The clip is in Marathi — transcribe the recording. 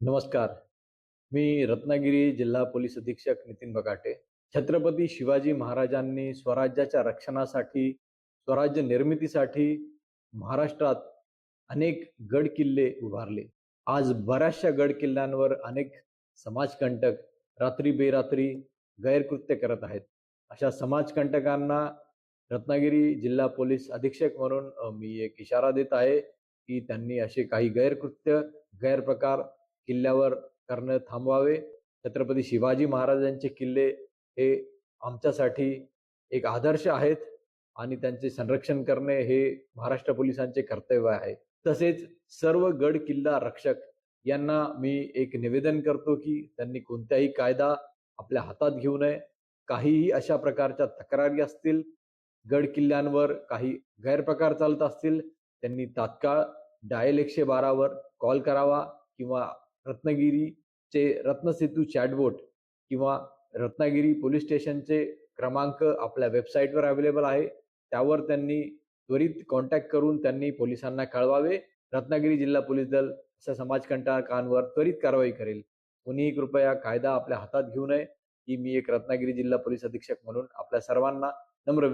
नमस्कार. मी रत्नागिरी जिल्हा पोलीस अधीक्षक नितीन बगाटे. छत्रपती शिवाजी महाराजांनी स्वराज्याच्या रक्षणासाठी, स्वराज्य निर्मितीसाठी महाराष्ट्रात अनेक गड किल्ले उभारले. आज बऱ्याचशा गड किल्ल्यांवर अनेक समाजकंटक रात्री बेरात्री गैरकृत्य करत आहेत. अशा समाजकंटकांना रत्नागिरी जिल्हा पोलीस अधीक्षक म्हणून मी एक इशारा देत आहे की त्यांनी असे काही गैरप्रकार किल्ल्यावर करणं थांबवावे. छत्रपती शिवाजी महाराजांचे किल्ले हे आमच्यासाठी एक आदर्श आहेत आणि त्यांचे संरक्षण करणे हे महाराष्ट्र पोलिसांचे कर्तव्य आहे. तसेच सर्व गड किल्ला रक्षक यांना मी एक निवेदन करतो की त्यांनी कोणताही कायदा आपल्या हातात घेऊ नये. काहीही अशा प्रकारच्या तक्रारी असतील, गड किल्ल्यांवर काही गैरप्रकार चालत असतील, त्यांनी तात्काळ डायल 112 वर कॉल करावा किंवा रत्नागिरीचे रत्नसेतू चॅटबोट किंवा रत्नागिरी पोलीस स्टेशनचे क्रमांक आपल्या वेबसाईटवर अवेलेबल आहे. त्यावर त्यांनी त्वरित कॉन्टॅक्ट करून त्यांनी पोलिसांना कळवावे. रत्नागिरी जिल्हा पोलीस दल अशा समाजकंटकांवर त्वरित कारवाई करेल. कोणीही कृपया कायदा आपल्या हातात घेऊ नये ही मी एक रत्नागिरी जिल्हा पोलीस अधीक्षक म्हणून आपल्या सर्वांना नम्र